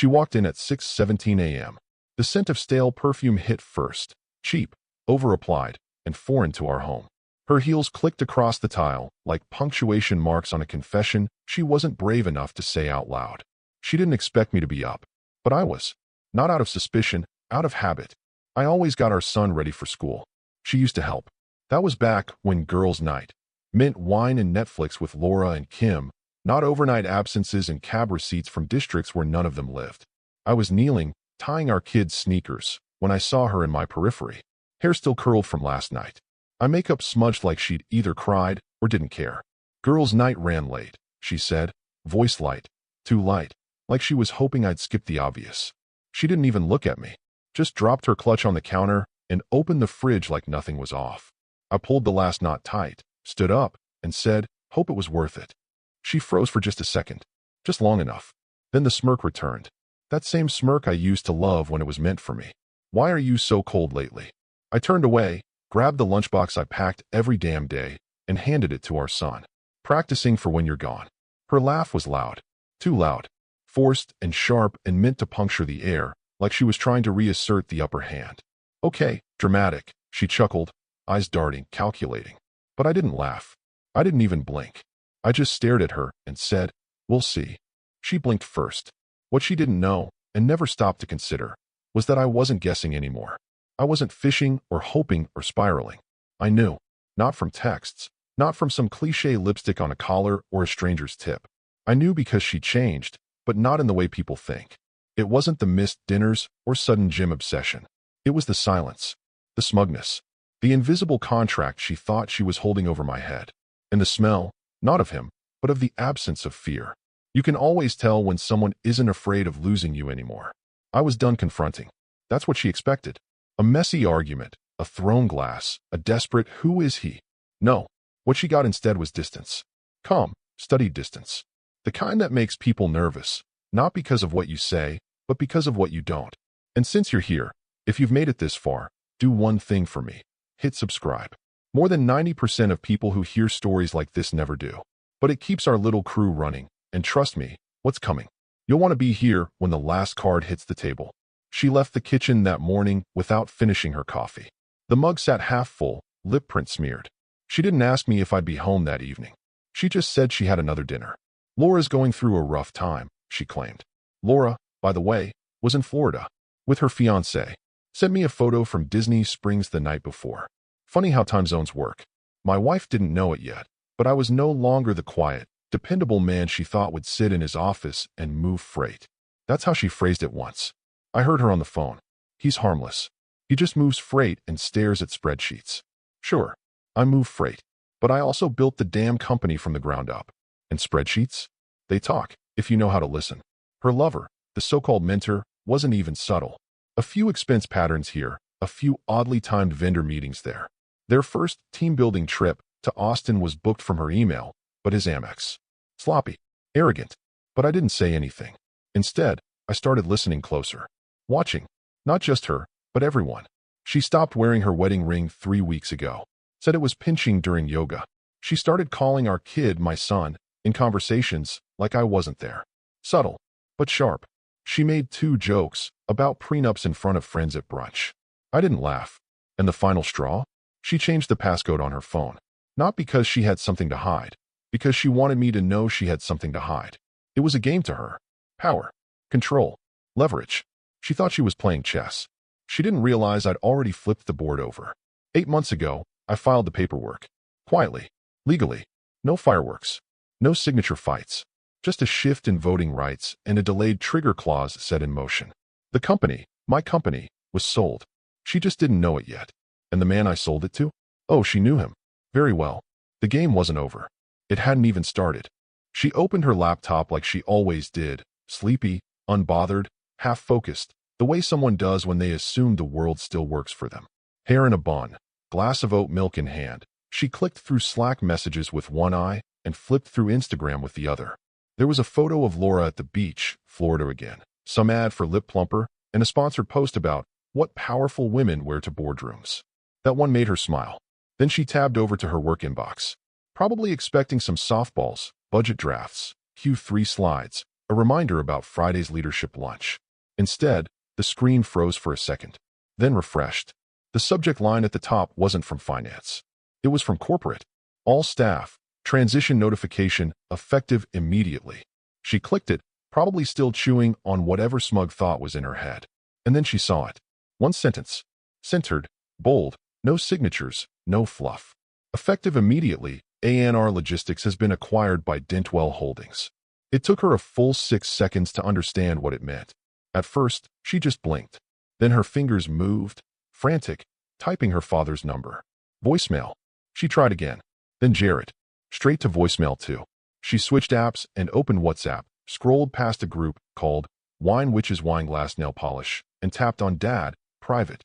She walked in at 6:17 a.m. The scent of stale perfume hit first, cheap, over-applied, and foreign to our home. Her heels clicked across the tile, like punctuation marks on a confession she wasn't brave enough to say out loud. She didn't expect me to be up, but I was. Not out of suspicion, out of habit. I always got our son ready for school. She used to help. That was back when girls' night meant wine and Netflix with Laura and Kim, not overnight absences and cab receipts from districts where none of them lived. I was kneeling, tying our kids' sneakers, when I saw her in my periphery. Hair still curled from last night. Eye makeup smudged like she'd either cried or didn't care. Girls' night ran late, she said, voice light, too light, like she was hoping I'd skip the obvious. She didn't even look at me, just dropped her clutch on the counter and opened the fridge like nothing was off. I pulled the last knot tight, stood up, and said, "Hope it was worth it." She froze for just a second, just long enough. Then the smirk returned. That same smirk I used to love when it was meant for me. "Why are you so cold lately?" I turned away, grabbed the lunchbox I packed every damn day, and handed it to our son. "Practicing for when you're gone." Her laugh was loud. Too loud. Forced and sharp and meant to puncture the air, like she was trying to reassert the upper hand. "Okay, dramatic," she chuckled, eyes darting, calculating. But I didn't laugh. I didn't even blink. I just stared at her and said, "We'll see." She blinked first. What she didn't know, and never stopped to consider, was that I wasn't guessing anymore. I wasn't fishing or hoping or spiraling. I knew. Not from texts, not from some cliché lipstick on a collar or a stranger's tip. I knew because she changed, but not in the way people think. It wasn't the missed dinners or sudden gym obsession. It was the silence, the smugness, the invisible contract she thought she was holding over my head, and the smell, not of him, but of the absence of fear. You can always tell when someone isn't afraid of losing you anymore. I was done confronting. That's what she expected. A messy argument, a thrown glass, a desperate "who is he?" No, what she got instead was distance. Calm, studied distance. The kind that makes people nervous, not because of what you say, but because of what you don't. And since you're here, if you've made it this far, do one thing for me. Hit subscribe. More than 90% of people who hear stories like this never do. But it keeps our little crew running, and trust me, what's coming? You'll want to be here when the last card hits the table. She left the kitchen that morning without finishing her coffee. The mug sat half full, lip print smeared. She didn't ask me if I'd be home that evening. She just said she had another dinner. Laura's going through a rough time, she claimed. Laura, by the way, was in Florida with her fiancé. Sent me a photo from Disney Springs the night before. Funny how time zones work. My wife didn't know it yet, but I was no longer the quiet, dependable man she thought would sit in his office and move freight. That's how she phrased it once. I heard her on the phone. "He's harmless. He just moves freight and stares at spreadsheets." Sure, I move freight, but I also built the damn company from the ground up. And spreadsheets? They talk, if you know how to listen. Her lover, the so-called mentor, wasn't even subtle. A few expense patterns here, a few oddly timed vendor meetings there. Their first team-building trip to Austin was booked from her email, but his Amex. Sloppy, arrogant, but I didn't say anything. Instead, I started listening closer. Watching. Not just her, but everyone. She stopped wearing her wedding ring 3 weeks ago. Said it was pinching during yoga. She started calling our kid my son, in conversations, like I wasn't there. Subtle, but sharp. She made 2 jokes about prenups in front of friends at brunch. I didn't laugh. And the final straw? She changed the passcode on her phone. Not because she had something to hide. Because she wanted me to know she had something to hide. It was a game to her. Power. Control. Leverage. She thought she was playing chess. She didn't realize I'd already flipped the board over. 8 months ago, I filed the paperwork. Quietly. Legally. No fireworks. No signature fights. Just a shift in voting rights and a delayed trigger clause set in motion. The company, my company, was sold. She just didn't know it yet. And the man I sold it to? Oh, she knew him. Very well. The game wasn't over. It hadn't even started. She opened her laptop like she always did, sleepy, unbothered, half-focused, the way someone does when they assume the world still works for them. Hair in a bun, glass of oat milk in hand. She clicked through Slack messages with one eye and flipped through Instagram with the other. There was a photo of Laura at the beach, Florida again, some ad for Lip Plumper, and a sponsored post about what powerful women wear to boardrooms. That one made her smile. Then she tabbed over to her work inbox, probably expecting some softballs, budget drafts, Q3 slides, a reminder about Friday's leadership lunch. Instead, the screen froze for a second, then refreshed. The subject line at the top wasn't from finance. It was from corporate. All staff. Transition notification, effective immediately. She clicked it, probably still chewing on whatever smug thought was in her head. And then she saw it. One sentence. Centered, bold, no signatures, no fluff. Effective immediately, ANR Logistics has been acquired by Dentwell Holdings. It took her a full 6 seconds to understand what it meant. At first, she just blinked. Then her fingers moved, frantic, typing her father's number. Voicemail. She tried again. Then Jared. Straight to voicemail too. She switched apps and opened WhatsApp, scrolled past a group called Wine Witches Wineglass Nail Polish, and tapped on Dad, private.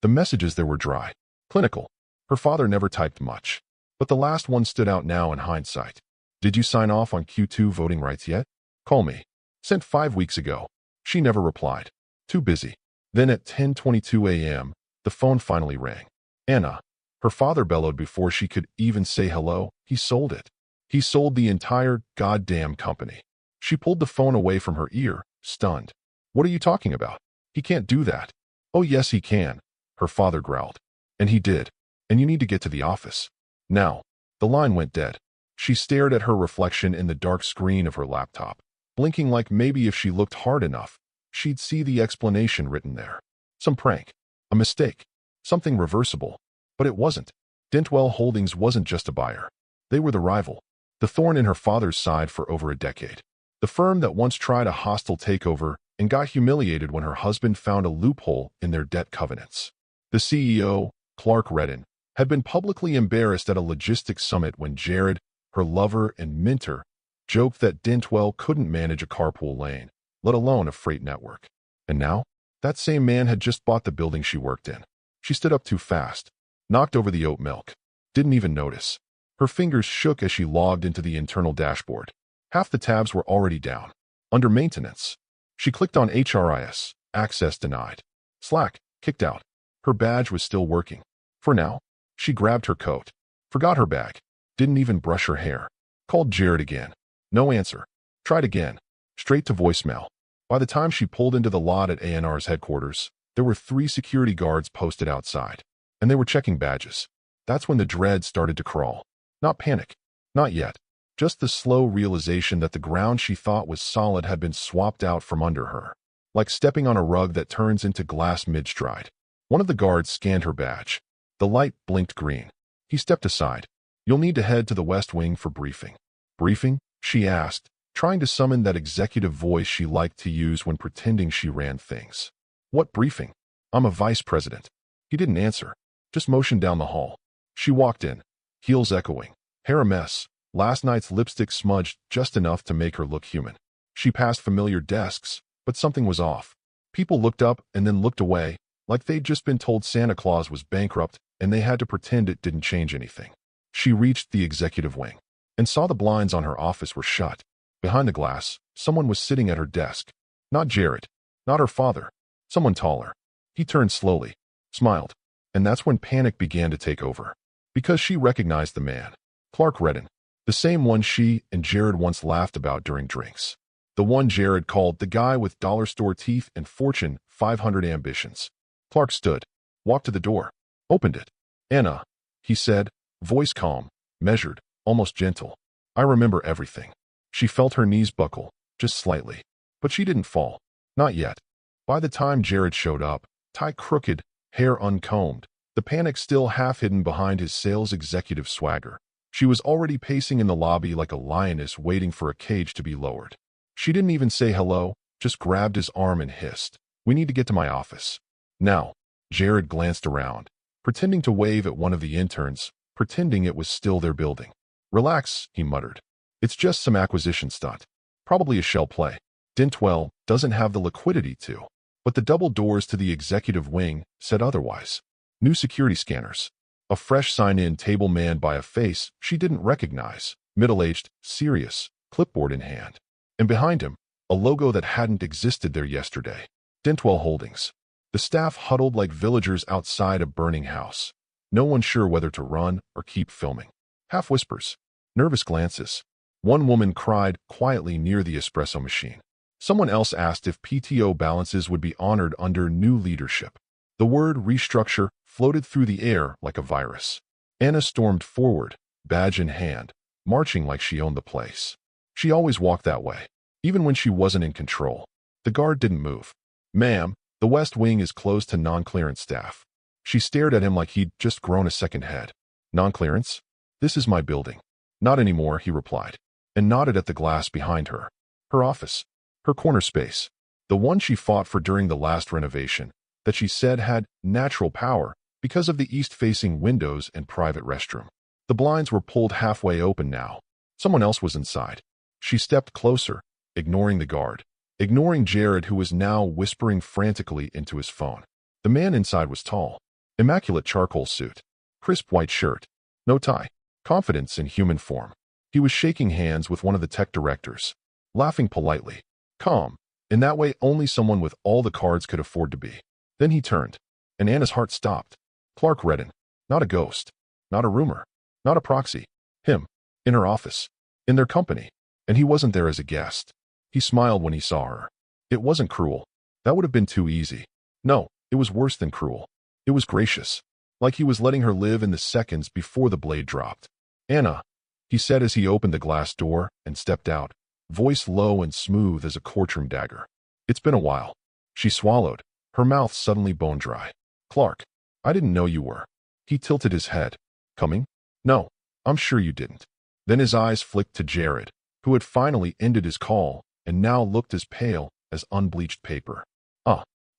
The messages there were dry, clinical. Her father never typed much. But the last one stood out now in hindsight. Did you sign off on Q2 voting rights yet? Call me. Sent 5 weeks ago. She never replied. Too busy. Then at 10:22 a.m., the phone finally rang. Anna. Her father bellowed before she could even say hello. He sold it. He sold the entire goddamn company. She pulled the phone away from her ear, stunned. What are you talking about? He can't do that. Oh yes he can, her father growled. And he did. And you need to get to the office. Now. The line went dead. She stared at her reflection in the dark screen of her laptop, blinking like maybe if she looked hard enough, she'd see the explanation written there. Some prank. A mistake. Something reversible. But it wasn't. Dentwell Holdings wasn't just a buyer. They were the rival. The thorn in her father's side for over a decade. The firm that once tried a hostile takeover and got humiliated when her husband found a loophole in their debt covenants. The CEO, Clark Redden, had been publicly embarrassed at a logistics summit when Jared, her lover and mentor, joked that Dentwell couldn't manage a carpool lane, let alone a freight network. And now, that same man had just bought the building she worked in. She stood up too fast. Knocked over the oat milk. Didn't even notice. Her fingers shook as she logged into the internal dashboard. Half the tabs were already down. Under maintenance. She clicked on HRIS. Access denied. Slack. Kicked out. Her badge was still working. For now. She grabbed her coat. Forgot her bag. Didn't even brush her hair. Called Jared again. No answer. Tried again. Straight to voicemail. By the time she pulled into the lot at ANR's headquarters, there were 3 security guards posted outside. And they were checking badges. That's when the dread started to crawl. Not panic. Not yet. Just the slow realization that the ground she thought was solid had been swapped out from under her. Like stepping on a rug that turns into glass mid-stride. One of the guards scanned her badge. The light blinked green. He stepped aside. You'll need to head to the West Wing for briefing. Briefing? She asked, trying to summon that executive voice she liked to use when pretending she ran things. What briefing? I'm a vice president. He didn't answer. Just motioned down the hall. She walked in, heels echoing, hair a mess, last night's lipstick smudged just enough to make her look human. She passed familiar desks, but something was off. People looked up and then looked away, like they'd just been told Santa Claus was bankrupt and they had to pretend it didn't change anything. She reached the executive wing and saw the blinds on her office were shut. Behind the glass, someone was sitting at her desk. Not Jared, not her father, someone taller. He turned slowly, smiled. And that's when panic began to take over. Because she recognized the man. Clark Redden. The same one she and Jared once laughed about during drinks. The one Jared called the guy with dollar store teeth and Fortune 500 ambitions. Clark stood, walked to the door, opened it. Anna, he said, voice calm, measured, almost gentle. I remember everything. She felt her knees buckle, just slightly. But she didn't fall. Not yet. By the time Jared showed up, tie crooked, hair uncombed, the panic still half hidden behind his sales executive swagger. She was already pacing in the lobby like a lioness waiting for a cage to be lowered. She didn't even say hello, just grabbed his arm and hissed, "We need to get to my office." Now, Jared glanced around, pretending to wave at one of the interns, pretending it was still their building. "Relax," he muttered. "It's just some acquisition stunt. Probably a shell play. Dentwell doesn't have the liquidity to." But the double doors to the executive wing said otherwise. New security scanners. A fresh sign-in table manned by a face she didn't recognize, middle-aged, serious, clipboard in hand. And behind him, a logo that hadn't existed there yesterday. Dentwell Holdings. The staff huddled like villagers outside a burning house. No one sure whether to run or keep filming. Half whispers. Nervous glances. One woman cried quietly near the espresso machine. Someone else asked if PTO balances would be honored under new leadership. The word restructure floated through the air like a virus. Anna stormed forward, badge in hand, marching like she owned the place. She always walked that way, even when she wasn't in control. The guard didn't move. "Ma'am, the West Wing is closed to non-clearance staff." She stared at him like he'd just grown a second head. "Non-clearance? This is my building." "Not anymore," he replied, and nodded at the glass behind her. Her office. Her corner space. The one she fought for during the last renovation, that she said had natural power because of the east-facing windows and private restroom. The blinds were pulled halfway open now. Someone else was inside. She stepped closer, ignoring the guard, ignoring Jared, who was now whispering frantically into his phone. The man inside was tall, immaculate charcoal suit, crisp white shirt, no tie, confidence in human form. He was shaking hands with one of the tech directors, laughing politely, calm, in that way only someone with all the cards could afford to be. Then he turned, and Anna's heart stopped. Clark Redden, not a ghost, not a rumor, not a proxy. Him, in her office, in their company, and he wasn't there as a guest. He smiled when he saw her. It wasn't cruel. That would have been too easy. No, it was worse than cruel. It was gracious, like he was letting her live in the seconds before the blade dropped. "Anna," he said as he opened the glass door and stepped out, voice low and smooth as a courtroom dagger. "It's been a while." She swallowed, her mouth suddenly bone dry. "Clark, I didn't know you were." He tilted his head. "Coming?" "No, I'm sure you didn't." Then his eyes flicked to Jared, who had finally ended his call and now looked as pale as unbleached paper.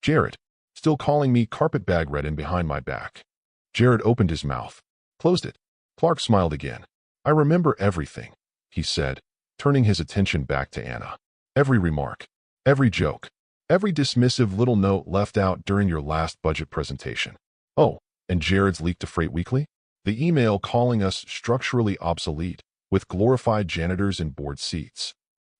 Jared, still calling me carpetbag Redden behind my back." Jared opened his mouth, closed it. Clark smiled again. "I remember everything," he said, turning his attention back to Anna. "Every remark, every joke, every dismissive little note left out during your last budget presentation. Oh, and Jared's leaked to Freight Weekly? The email calling us structurally obsolete, with glorified janitors in board seats."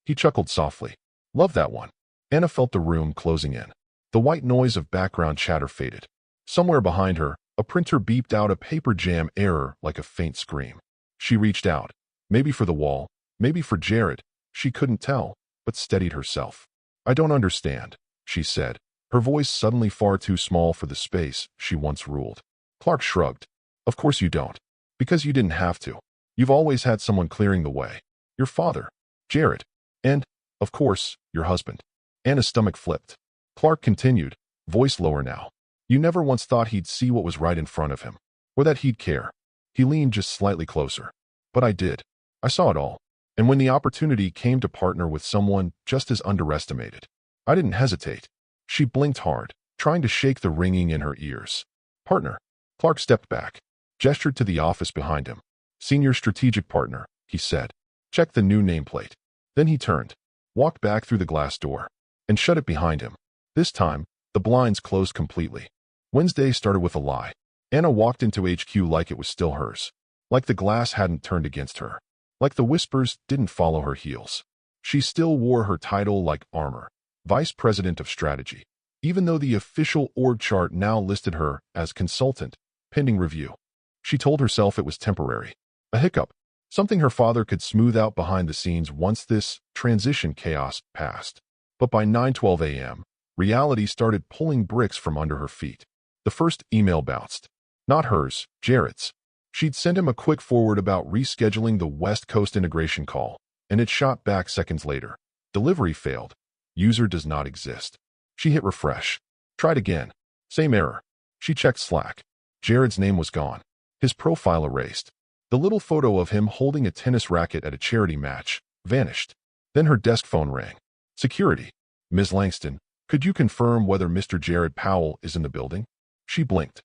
He chuckled softly. "Love that one." Anna felt the room closing in. The white noise of background chatter faded. Somewhere behind her, a printer beeped out a paper jam error like a faint scream. She reached out, maybe for the wall, maybe for Jared. She couldn't tell, but steadied herself. "I don't understand," she said, her voice suddenly far too small for the space she once ruled. Clark shrugged. "Of course you don't. Because you didn't have to. You've always had someone clearing the way. Your father, Jared, and, of course, your husband." Anna's stomach flipped. Clark continued, voice lower now. "You never once thought he'd see what was right in front of him, or that he'd care." He leaned just slightly closer. "But I did. I saw it all. And when the opportunity came to partner with someone just as underestimated, I didn't hesitate." She blinked hard, trying to shake the ringing in her ears. "Partner." Clark stepped back, gestured to the office behind him. "Senior strategic partner," he said. "Check the new nameplate." Then he turned, walked back through the glass door, and shut it behind him. This time, the blinds closed completely. Wednesday started with a lie. Anna walked into HQ like it was still hers, like the glass hadn't turned against her, like the whispers didn't follow her heels. She still wore her title like armor, Vice President of Strategy, even though the official org chart now listed her as consultant, pending review. She told herself it was temporary, a hiccup, something her father could smooth out behind the scenes once this transition chaos passed. But by 9:12 a.m., reality started pulling bricks from under her feet. The first email bounced. Not hers, Jared's. She'd sent him a quick forward about rescheduling the West Coast integration call, and it shot back seconds later. "Delivery failed. User does not exist." She hit refresh. Tried again. Same error. She checked Slack. Jared's name was gone. His profile erased. The little photo of him holding a tennis racket at a charity match vanished. Then her desk phone rang. "Security. Ms. Langston, could you confirm whether Mr. Jared Powell is in the building?" She blinked.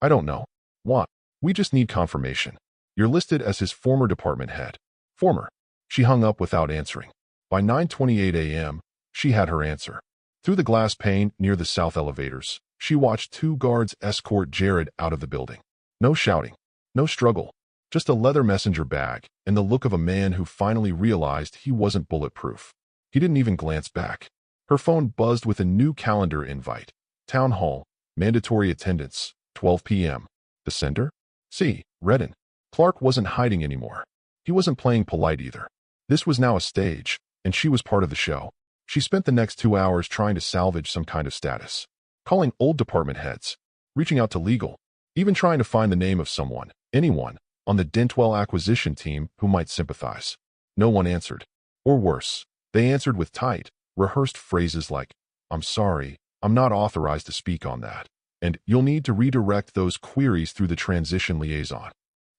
I don't know. What? We just need confirmation. You're listed as his former department head." "Former." She hung up without answering. By 9:28 a.m., she had her answer. Through the glass pane near the south elevators, she watched two guards escort Jared out of the building. No shouting, no struggle, just a leather messenger bag and the look of a man who finally realized he wasn't bulletproof. He didn't even glance back. Her phone buzzed with a new calendar invite. Town Hall, mandatory attendance, 12 p.m. The sender? C. Redden. Clark wasn't hiding anymore. He wasn't playing polite either. This was now a stage, and she was part of the show. She spent the next 2 hours trying to salvage some kind of status, calling old department heads, reaching out to legal, even trying to find the name of someone, anyone, on the Dentwell acquisition team who might sympathize. No one answered. Or worse, they answered with tight, rehearsed phrases like, "I'm sorry, I'm not authorized to speak on that," and "you'll need to redirect those queries through the transition liaison."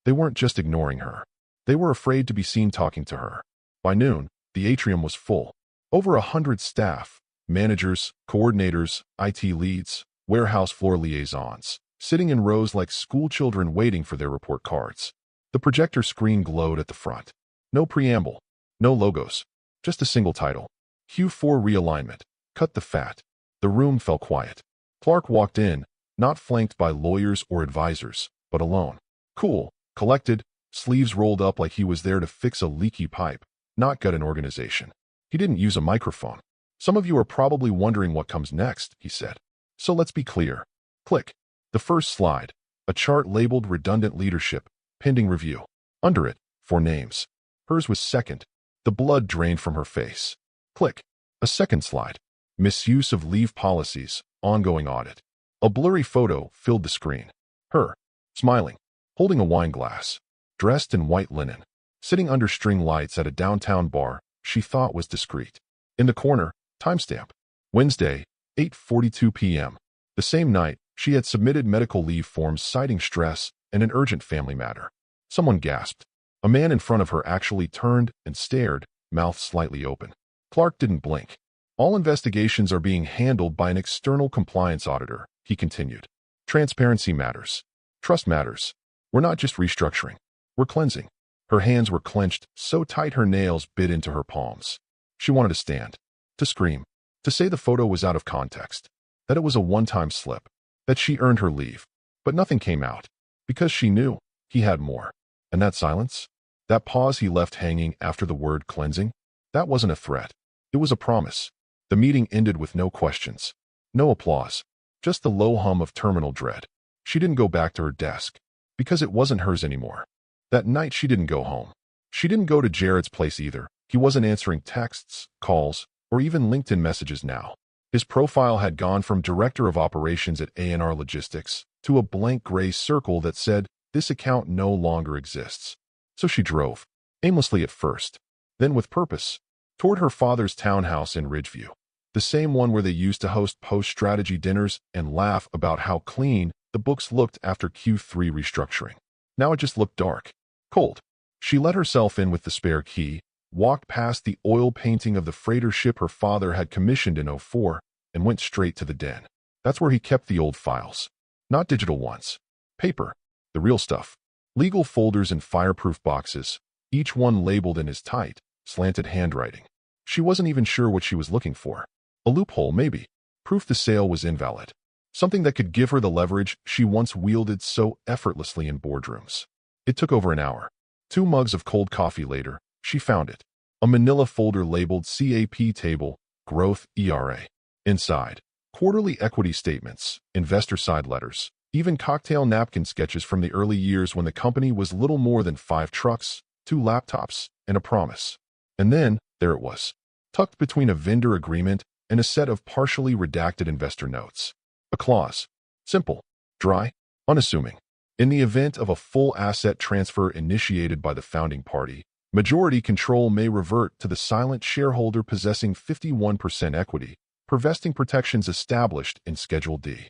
They weren't just ignoring her. They were afraid to be seen talking to her. By noon, the atrium was full. Over 100 staff, managers, coordinators, IT leads, warehouse floor liaisons, sitting in rows like schoolchildren waiting for their report cards. The projector screen glowed at the front. No preamble, no logos, just a single title. Q4 realignment. Cut the fat. The room fell quiet. Clark walked in, not flanked by lawyers or advisors, but alone. Cool, collected, sleeves rolled up like he was there to fix a leaky pipe, not gut an organization. He didn't use a microphone. "Some of you are probably wondering what comes next," he said. "So let's be clear." Click. The first slide. A chart labeled redundant leadership, pending review. Under it, 4 names. Hers was second. The blood drained from her face. Click. A second slide. Misuse of leave policies, ongoing audit. A blurry photo filled the screen. Her, smiling, holding a wine glass, dressed in white linen, sitting under string lights at a downtown bar she thought was discreet. In the corner, timestamp. Wednesday, 8:42 p.m. The same night, she had submitted medical leave forms citing stress and an urgent family matter. Someone gasped. A man in front of her actually turned and stared, mouth slightly open. Clark didn't blink. "All investigations are being handled by an external compliance auditor," he continued. "Transparency matters. Trust matters. We're not just restructuring. We're cleansing." Her hands were clenched so tight her nails bit into her palms. She wanted to stand, to scream, to say the photo was out of context, that it was a one-time slip, that she earned her leave. But nothing came out, because she knew he had more. And that silence, that pause he left hanging after the word cleansing, that wasn't a threat. It was a promise. The meeting ended with no questions, no applause, just the low hum of terminal dread. She didn't go back to her desk, because it wasn't hers anymore. That night she didn't go home. She didn't go to Jared's place either. He wasn't answering texts, calls, or even LinkedIn messages now. His profile had gone from Director of Operations at A&R Logistics to a blank gray circle that said, "This account no longer exists." So she drove, aimlessly at first, then with purpose, toward her father's townhouse in Ridgeview, the same one where they used to host post-strategy dinners and laugh about how clean the books looked after Q3 restructuring. Now it just looked dark, cold. She let herself in with the spare key, walked past the oil painting of the freighter ship her father had commissioned in '04, and went straight to the den. That's where he kept the old files. Not digital ones. Paper. The real stuff. Legal folders in fireproof boxes, each one labeled in his tight, slanted handwriting. She wasn't even sure what she was looking for. A loophole, maybe. Proof the sale was invalid. Something that could give her the leverage she once wielded so effortlessly in boardrooms. It took over an hour. 2 mugs of cold coffee later, she found it. A manila folder labeled CAP table, growth ERA. Inside, quarterly equity statements, investor side letters, even cocktail napkin sketches from the early years when the company was little more than 5 trucks, 2 laptops, and a promise. And then, there it was, tucked between a vendor agreement and a set of partially redacted investor notes. A clause. Simple, dry, unassuming. In the event of a full asset transfer initiated by the founding party, majority control may revert to the silent shareholder possessing 51% equity, per vesting protections established in Schedule D.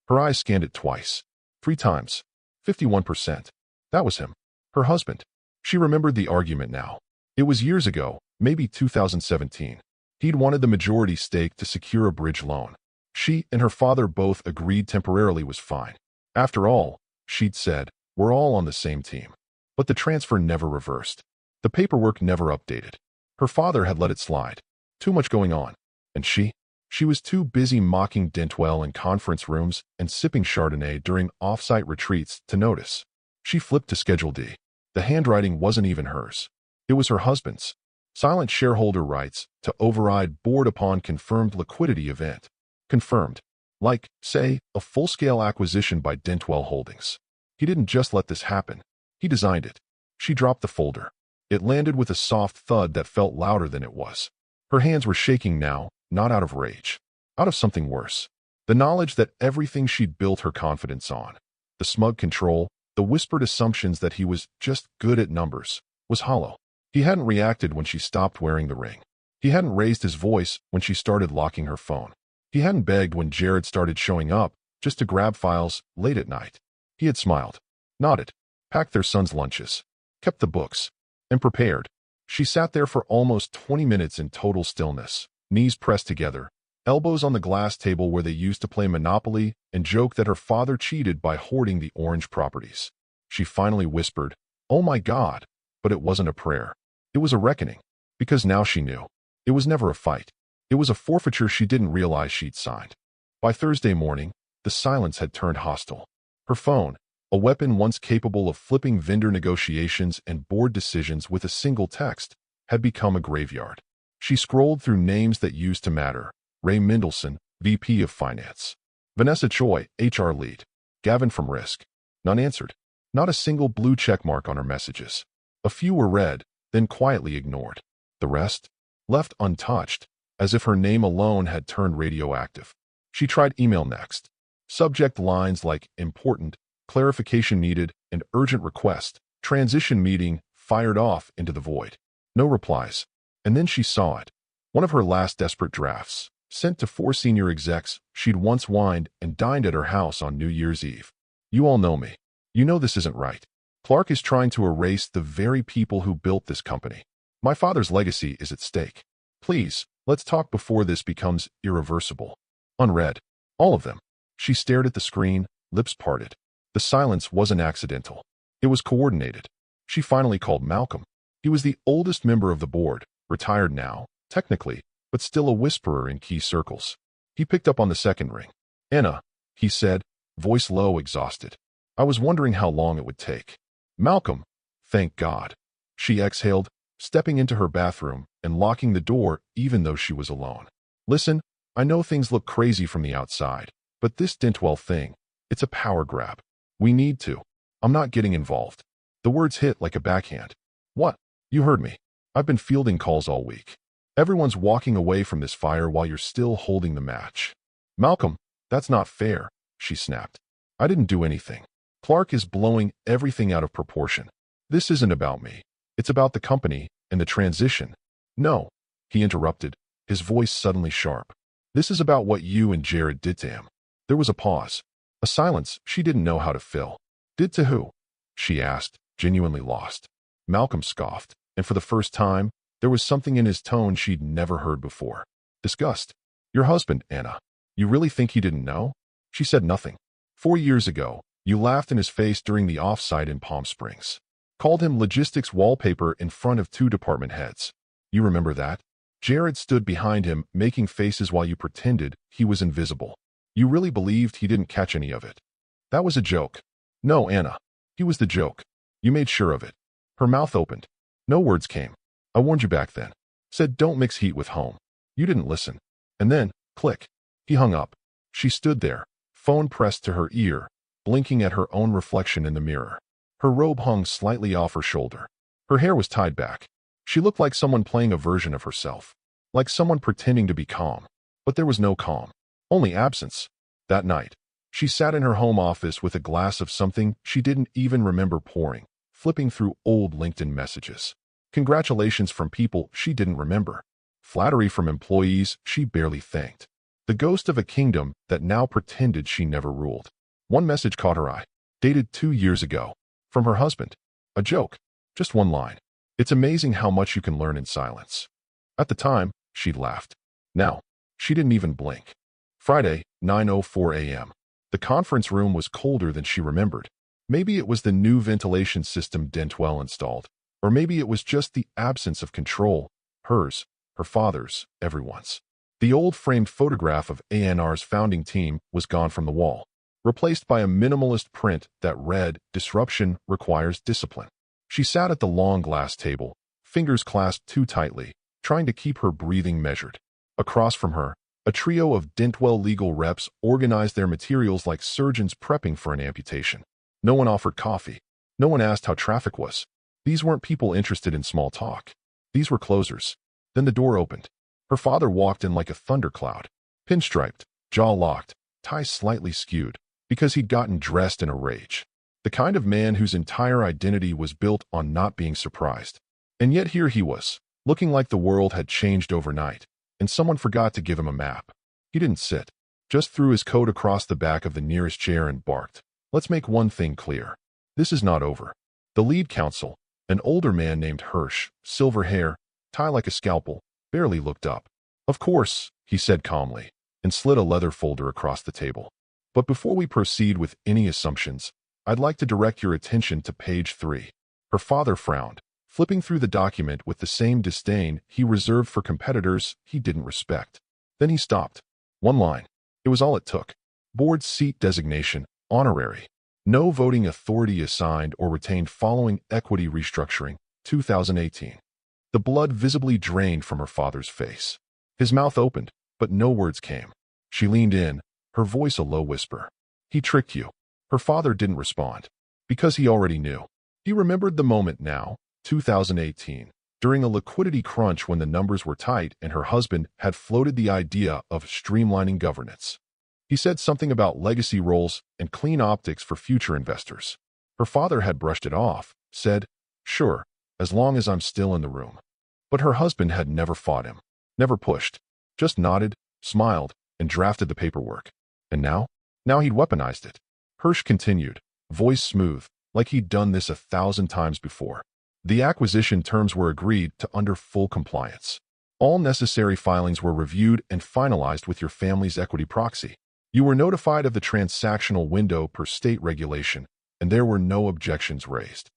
Her eyes scanned it twice, 3 times. 51%. That was him. Her husband. She remembered the argument now. It was years ago, maybe 2017. He'd wanted the majority stake to secure a bridge loan. She and her father both agreed temporarily was fine. After all, she'd said, we're all on the same team. But the transfer never reversed. The paperwork never updated. Her father had let it slide. Too much going on. And she was too busy mocking Dentwell in conference rooms and sipping Chardonnay during off-site retreats to notice. She flipped to Schedule D. The handwriting wasn't even hers. It was her husband's. Silent shareholder rights to override board upon confirmed liquidity event. Confirmed. Like, say, a full-scale acquisition by Dentwell Holdings. He didn't just let this happen. He designed it. She dropped the folder. It landed with a soft thud that felt louder than it was. Her hands were shaking now, not out of rage, out of something worse. The knowledge that everything she'd built her confidence on, the smug control, the whispered assumptions that he was just good at numbers, was hollow. He hadn't reacted when she stopped wearing the ring. He hadn't raised his voice when she started locking her phone. He hadn't begged when Jared started showing up just to grab files late at night. He had smiled, nodded, packed their son's lunches, kept the books, and prepared. She sat there for almost 20 minutes in total stillness, knees pressed together, elbows on the glass table where they used to play Monopoly and joke that her father cheated by hoarding the orange properties. She finally whispered, "Oh my God," but it wasn't a prayer. It was a reckoning, because now she knew. It was never a fight. It was a forfeiture she didn't realize she'd signed. By Thursday morning, the silence had turned hostile. Her phone, a weapon once capable of flipping vendor negotiations and board decisions with a single text, had become a graveyard. She scrolled through names that used to matter. Ray Mendelson, VP of Finance. Vanessa Choi, HR lead. Gavin from Risk. None answered. Not a single blue checkmark on her messages. A few were read, then quietly ignored. The rest, left untouched, as if her name alone had turned radioactive. She tried email next. Subject lines like important, clarification needed, and urgent request, transition meeting, fired off into the void. No replies. And then she saw it. One of her last desperate drafts, sent to 4 senior execs she'd once wined and dined at her house on New Year's Eve. "You all know me. You know this isn't right. Clark is trying to erase the very people who built this company. My father's legacy is at stake. Please, let's talk before this becomes irreversible." Unread. All of them. She stared at the screen, lips parted. The silence wasn't accidental. It was coordinated. She finally called Malcolm. He was the oldest member of the board, retired now, technically, but still a whisperer in key circles. He picked up on the second ring. "Anna," he said, voice low, exhausted. "I was wondering how long it would take." "Malcolm, thank God." She exhaled, stepping into her bathroom and locking the door even though she was alone. "Listen, I know things look crazy from the outside, but this Dentwell thing, it's a power grab. We need to. I'm not getting involved." The words hit like a backhand. "What? You heard me. I've been fielding calls all week. Everyone's walking away from this fire while you're still holding the match." "Malcolm, that's not fair," she snapped. "I didn't do anything. Clark is blowing everything out of proportion. This isn't about me. It's about the company and the transition." "No," he interrupted, his voice suddenly sharp. "This is about what you and Jared did to him." There was a pause, a silence she didn't know how to fill. "Did to who?" she asked, genuinely lost. Malcolm scoffed, and for the first time, there was something in his tone she'd never heard before. "Disgust. Your husband, Anna. You really think he didn't know?" She said nothing. 4 years ago, you laughed in his face during the offsite in Palm Springs. Called him logistics wallpaper in front of 2 department heads. You remember that? Jared stood behind him, making faces while you pretended he was invisible. You really believed he didn't catch any of it. That was a joke. No, Anna. He was the joke. You made sure of it. Her mouth opened. No words came. "I warned you back then. Said don't mix heat with home. You didn't listen." And then, click. He hung up. She stood there, phone pressed to her ear, blinking at her own reflection in the mirror. Her robe hung slightly off her shoulder. Her hair was tied back. She looked like someone playing a version of herself. Like someone pretending to be calm. But there was no calm. Only absence. That night, she sat in her home office with a glass of something she didn't even remember pouring, flipping through old LinkedIn messages. Congratulations from people she didn't remember. Flattery from employees she barely thanked. The ghost of a kingdom that now pretended she never ruled. One message caught her eye. Dated 2 years ago. From her husband. A joke. Just one line. "It's amazing how much you can learn in silence." At the time, she'd laughed. Now, she didn't even blink. Friday, 9:04 a.m. The conference room was colder than she remembered. Maybe it was the new ventilation system Dentwell installed. Or maybe it was just the absence of control. Hers, her father's, everyone's. The old framed photograph of ANR's founding team was gone from the wall, replaced by a minimalist print that read, "Disruption requires discipline." She sat at the long glass table, fingers clasped too tightly, trying to keep her breathing measured. Across from her, a trio of Dentwell legal reps organized their materials like surgeons prepping for an amputation. No one offered coffee. No one asked how traffic was. These weren't people interested in small talk. These were closers. Then the door opened. Her father walked in like a thundercloud, pinstriped, jaw locked, tie slightly skewed, because he'd gotten dressed in a rage. The kind of man whose entire identity was built on not being surprised. And yet here he was, looking like the world had changed overnight, and someone forgot to give him a map. He didn't sit, just threw his coat across the back of the nearest chair and barked. Let's make one thing clear. This is not over. The lead counsel, an older man named Hirsch, silver hair, tie like a scalpel, barely looked up. Of course, he said calmly, and slid a leather folder across the table. But before we proceed with any assumptions, I'd like to direct your attention to page 3. Her father frowned, flipping through the document with the same disdain he reserved for competitors he didn't respect. Then he stopped. One line. It was all it took. Board seat designation, honorary. No voting authority assigned or retained following equity restructuring, 2018. The blood visibly drained from her father's face. His mouth opened, but no words came. She leaned in, her voice a low whisper. He tricked you. Her father didn't respond, because he already knew. He remembered the moment now, 2018, during a liquidity crunch when the numbers were tight and her husband had floated the idea of streamlining governance. He said something about legacy roles and clean optics for future investors. Her father had brushed it off, said, sure, as long as I'm still in the room. But her husband had never fought him, never pushed, just nodded, smiled, and drafted the paperwork. And now? Now he'd weaponized it. Hirsch continued, voice smooth, like he'd done this 1,000 times before. The acquisition terms were agreed to under full compliance. All necessary filings were reviewed and finalized with your family's equity proxy. You were notified of the transactional window per state regulation, and there were no objections raised.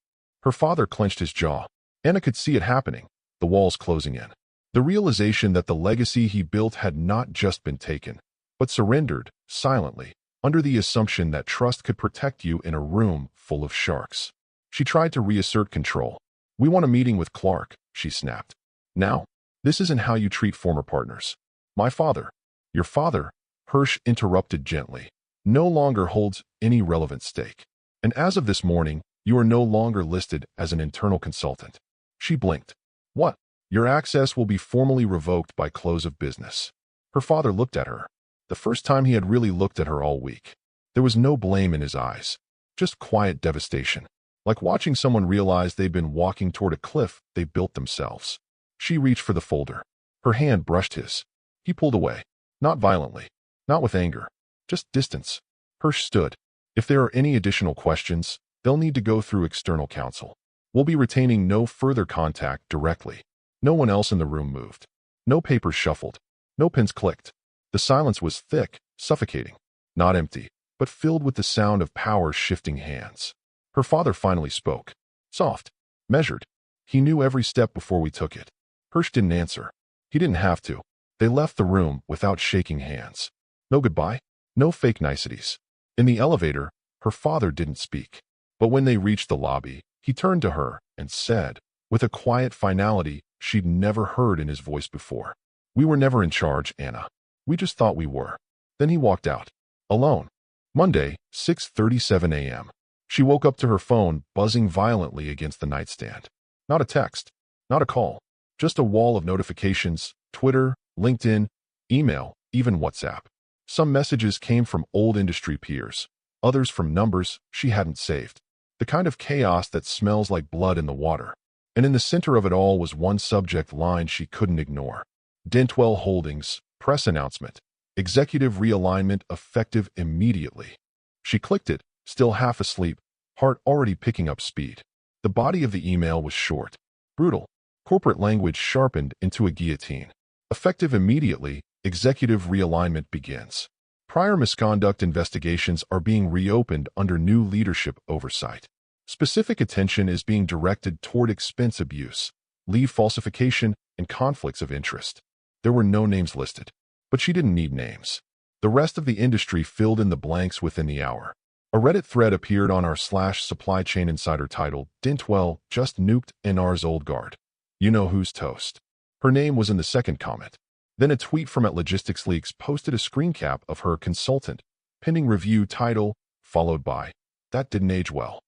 Her father clenched his jaw. Anna could see it happening, the walls closing in. The realization that the legacy he built had not just been taken, but surrendered, silently, under the assumption that trust could protect you in a room full of sharks. She tried to reassert control. We want a meeting with Clark, she snapped. Now, this isn't how you treat former partners. My father, your father, Hirsch interrupted gently, no longer holds any relevant stake. And as of this morning, you are no longer listed as an internal consultant. She blinked. What? Your access will be formally revoked by close of business. Her father looked at her. The first time he had really looked at her all week. There was no blame in his eyes, just quiet devastation, like watching someone realize they'd been walking toward a cliff they built themselves. She reached for the folder. Her hand brushed his. He pulled away, not violently, not with anger, just distance. Hirsch stood. If there are any additional questions, they'll need to go through external counsel. We'll be retaining no further contact directly. No one else in the room moved. No papers shuffled. No pens clicked. The silence was thick, suffocating, not empty, but filled with the sound of power shifting hands. Her father finally spoke. Soft, measured. He knew every step before we took it. Hirsch didn't answer. He didn't have to. They left the room without shaking hands. No goodbye, no fake niceties. In the elevator, her father didn't speak. But when they reached the lobby, he turned to her and said, with a quiet finality she'd never heard in his voice before, we were never in charge, Anna. We just thought we were. Then he walked out. Alone. Monday, 6:37 a.m. She woke up to her phone buzzing violently against the nightstand. Not a text. Not a call. Just a wall of notifications, Twitter, LinkedIn, email, even WhatsApp. Some messages came from old industry peers. Others from numbers she hadn't saved. The kind of chaos that smells like blood in the water. And in the center of it all was one subject line she couldn't ignore. Dentwell Holdings, press announcement. Executive realignment effective immediately. She clicked it, still half asleep, heart already picking up speed. The body of the email was short, brutal, corporate language sharpened into a guillotine. Effective immediately, executive realignment begins. Prior misconduct investigations are being reopened under new leadership oversight. Specific attention is being directed toward expense abuse, leave falsification, and conflicts of interest. There were no names listed, but she didn't need names. The rest of the industry filled in the blanks within the hour. A Reddit thread appeared on r/supply chain insider titled, Dentwell just nuked NR's old guard. You know who's toast. Her name was in the second comment. Then a tweet from @Logistics Leaks posted a screen cap of her consultant, pending review title, followed by, that didn't age well.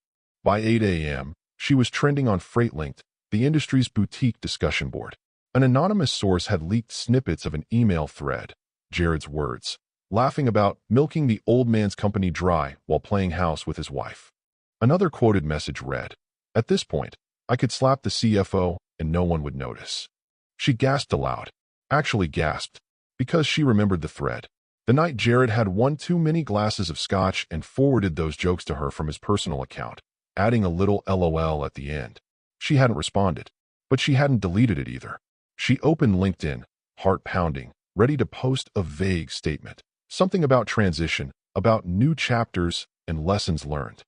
By 8 a.m., she was trending on FreightLinked, the industry's boutique discussion board. An anonymous source had leaked snippets of an email thread, Jared's words, laughing about milking the old man's company dry while playing house with his wife. Another quoted message read, "At this point, I could slap the CFO and no one would notice." She gasped aloud, actually gasped, because she remembered the thread. The night Jared had one too many glasses of scotch and forwarded those jokes to her from his personal account, adding a little LOL at the end. She hadn't responded, but she hadn't deleted it either. She opened LinkedIn, heart pounding, ready to post a vague statement. Something about transition, about new chapters and lessons learned.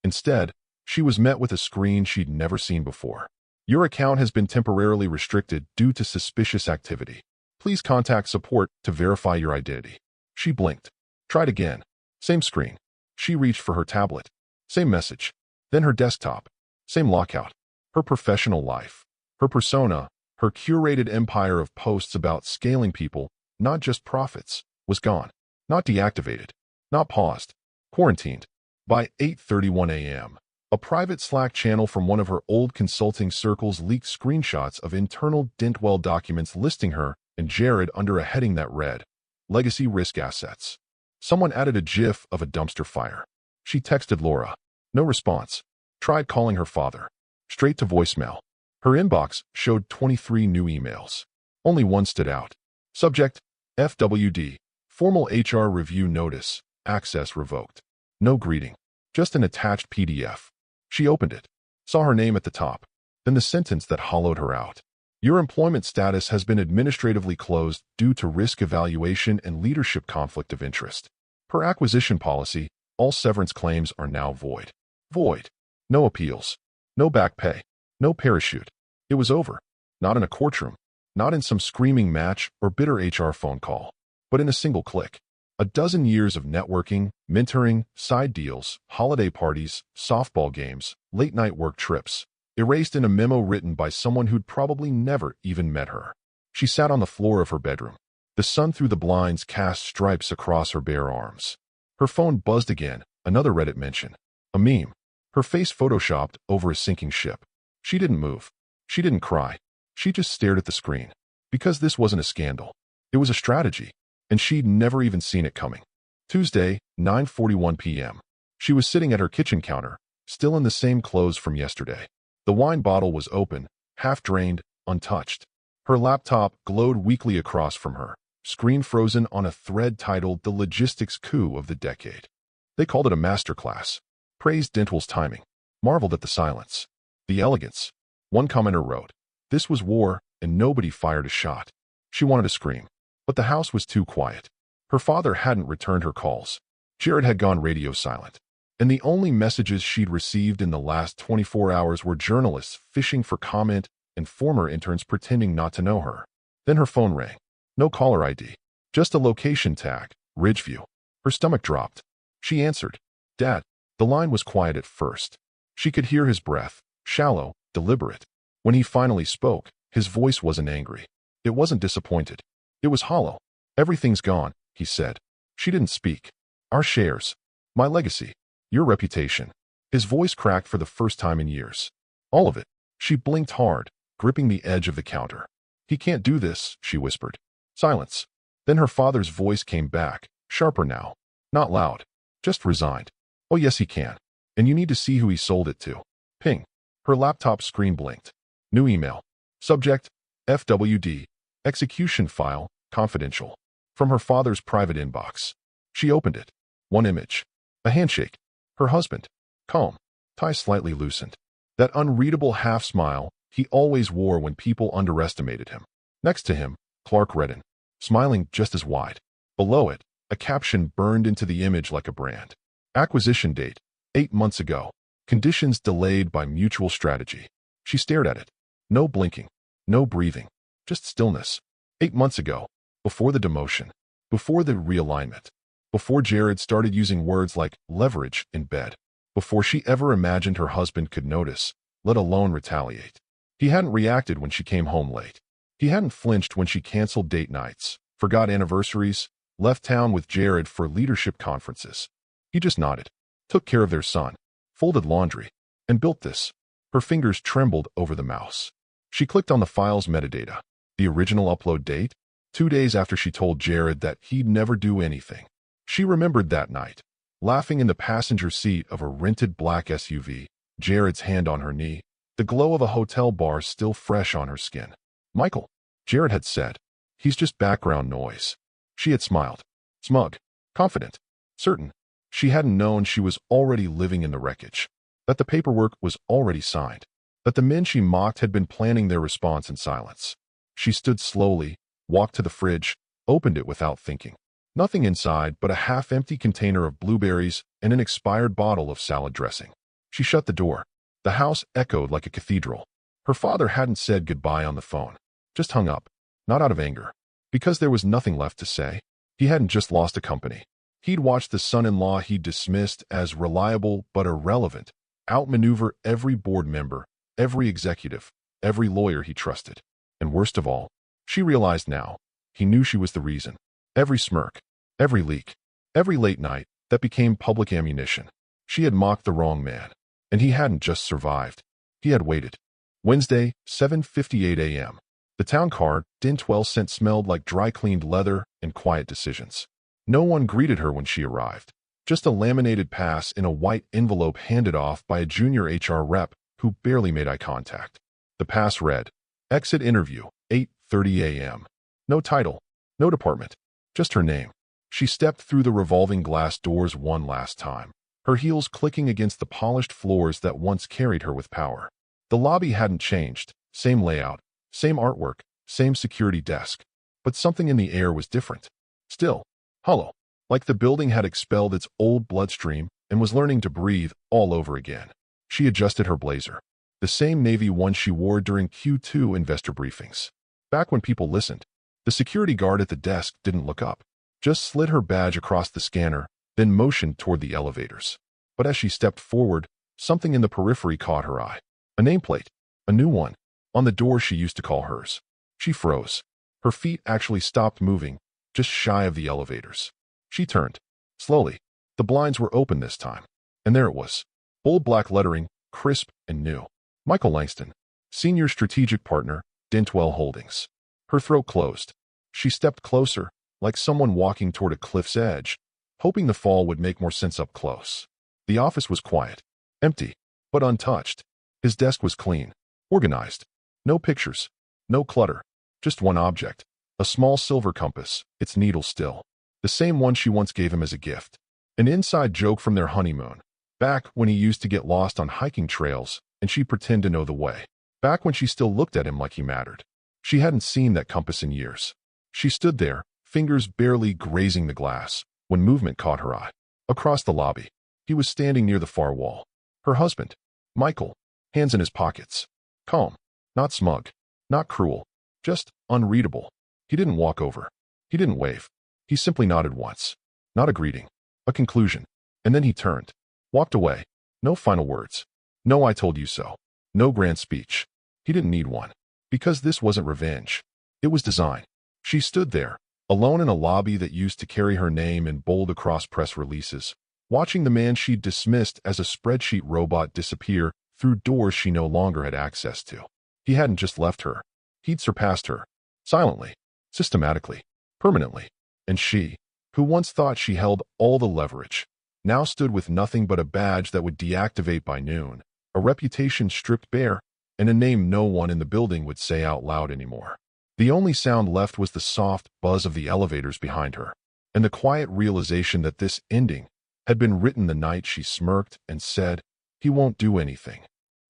Instead, she was met with a screen she'd never seen before. "Your account has been temporarily restricted due to suspicious activity. Please contact support to verify your identity." She blinked. Tried again. Same screen. She reached for her tablet. Same message. Then her desktop. Same lockout. Her professional life. Her persona, her curated empire of posts about scaling people, not just profits, was gone. Not deactivated. Not paused. Quarantined. By 8:31 a.m., a private Slack channel from one of her old consulting circles leaked screenshots of internal Dentwell documents listing her and Jared under a heading that read, "Legacy Risk Assets." Someone added a GIF of a dumpster fire. She texted Laura. No response. Tried calling her father. Straight to voicemail. Her inbox showed 23 new emails. Only one stood out. Subject, FWD, Formal HR Review Notice, Access Revoked. No greeting. Just an attached PDF. She opened it. Saw her name at the top. Then the sentence that hollowed her out. "Your employment status has been administratively closed due to risk evaluation and leadership conflict of interest. Per acquisition policy, all severance claims are now void." Void. No appeals. No back pay. No parachute. It was over. Not in a courtroom. Not in some screaming match or bitter HR phone call. But in a single click. A dozen years of networking, mentoring, side deals, holiday parties, softball games, late-night work trips, erased in a memo written by someone who'd probably never even met her. She sat on the floor of her bedroom. The sun through the blinds cast stripes across her bare arms. Her phone buzzed again, another Reddit mention. A meme. Her face photoshopped over a sinking ship. She didn't move. She didn't cry. She just stared at the screen. Because this wasn't a scandal. It was a strategy. And she'd never even seen it coming. Tuesday, 9:41 p.m. She was sitting at her kitchen counter, still in the same clothes from yesterday. The wine bottle was open, half drained, untouched. Her laptop glowed weakly across from her, screen frozen on a thread titled "The Logistics Coup of the Decade." They called it a masterclass, praised Dentwell's timing, marveled at the silence, the elegance. One commenter wrote, "This was war, and nobody fired a shot." She wanted to scream, but the house was too quiet. Her father hadn't returned her calls. Jared had gone radio silent. And the only messages she'd received in the last 24 hours were journalists fishing for comment and former interns pretending not to know her. Then her phone rang. No caller ID. Just a location tag, Ridgeview. Her stomach dropped. She answered. "Dad." The line was quiet at first. She could hear his breath, shallow, deliberate. When he finally spoke, his voice wasn't angry. It wasn't disappointed. It was hollow. "Everything's gone," he said. She didn't speak. "Our shares. My legacy. Your reputation." His voice cracked for the first time in years. "All of it." She blinked hard, gripping the edge of the counter. "He can't do this," she whispered. Silence. Then her father's voice came back, sharper now. Not loud. Just resigned. "Oh yes he can. And you need to see who he sold it to." Ping. Her laptop screen blinked. New email. Subject, FWD. Execution file, confidential. From her father's private inbox. She opened it. One image. A handshake. Her husband. Calm. Tie slightly loosened. That unreadable half-smile he always wore when people underestimated him. Next to him, Clark Redden, smiling just as wide. Below it, a caption burned into the image like a brand. Acquisition date, 8 months ago. Conditions delayed by mutual strategy. She stared at it. No blinking. No breathing. Just stillness. 8 months ago. Before the demotion. Before the realignment. Before Jared started using words like leverage in bed. Before she ever imagined her husband could notice, let alone retaliate. He hadn't reacted when she came home late. He hadn't flinched when she canceled date nights, forgot anniversaries, left town with Jared for leadership conferences. He just nodded, took care of their son, folded laundry, and built this. Her fingers trembled over the mouse. She clicked on the file's metadata. The original upload date? 2 days after she told Jared that he'd never do anything. She remembered that night, laughing in the passenger seat of a rented black SUV, Jared's hand on her knee, the glow of a hotel bar still fresh on her skin. Michael, Jared had said. He's just background noise. She had smiled. Smug. Confident. Certain. She hadn't known she was already living in the wreckage. That the paperwork was already signed. That the men she mocked had been planning their response in silence. She stood slowly, walked to the fridge, opened it without thinking. Nothing inside but a half-empty container of blueberries and an expired bottle of salad dressing. She shut the door. The house echoed like a cathedral. Her father hadn't said goodbye on the phone. Just hung up. Not out of anger. Because there was nothing left to say. He hadn't just lost a company. He'd watched the son-in-law he dismissed as reliable but irrelevant outmaneuver every board member, every executive, every lawyer he trusted. And worst of all, she realized now, he knew she was the reason. Every smirk, every leak, every late night that became public ammunition. She had mocked the wrong man. And he hadn't just survived. He had waited. Wednesday, 7:58 a.m. The town car, Dintwell scent smelled like dry-cleaned leather and quiet decisions. No one greeted her when she arrived. Just a laminated pass in a white envelope handed off by a junior HR rep who barely made eye contact. The pass read, Exit interview, 8:30 a.m. No title, no department, just her name. She stepped through the revolving glass doors one last time, her heels clicking against the polished floors that once carried her with power. The lobby hadn't changed, same layout, same artwork, same security desk. But something in the air was different. Still, hollow, like the building had expelled its old bloodstream and was learning to breathe all over again. She adjusted her blazer, the same navy one she wore during Q2 investor briefings. Back when people listened, the security guard at the desk didn't look up, just slid her badge across the scanner, then motioned toward the elevators. But as she stepped forward, something in the periphery caught her eye. A nameplate, a new one, on the door she used to call hers. She froze. Her feet actually stopped moving, just shy of the elevators. She turned. Slowly. The blinds were open this time. And there it was. Bold black lettering, crisp and new. Michael Langston, Senior Strategic Partner, Dintwell Holdings. Her throat closed. She stepped closer, like someone walking toward a cliff's edge, hoping the fall would make more sense up close. The office was quiet. Empty, but untouched. His desk was clean. Organized. No pictures. No clutter. Just one object. A small silver compass, its needle still. The same one she once gave him as a gift. An inside joke from their honeymoon. Back when he used to get lost on hiking trails and she'd pretend to know the way. Back when she still looked at him like he mattered. She hadn't seen that compass in years. She stood there, fingers barely grazing the glass, when movement caught her eye. Across the lobby, he was standing near the far wall. Her husband, Michael, hands in his pockets. Calm, not smug, not cruel, just unreadable. He didn't walk over. He didn't wave. He simply nodded once. Not a greeting, a conclusion. And then he turned, walked away. No final words. No I told you so. No grand speech. He didn't need one. Because this wasn't revenge. It was design. She stood there, alone in a lobby that used to carry her name in bold across press releases, watching the man she'd dismissed as a spreadsheet robot disappear through doors she no longer had access to. He hadn't just left her. He'd surpassed her. Silently. Systematically. Permanently. And she, who once thought she held all the leverage, now stood with nothing but a badge that would deactivate by noon, a reputation stripped bare, and a name no one in the building would say out loud anymore. The only sound left was the soft buzz of the elevators behind her, and the quiet realization that this ending had been written the night she smirked and said, he won't do anything.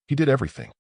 He did everything.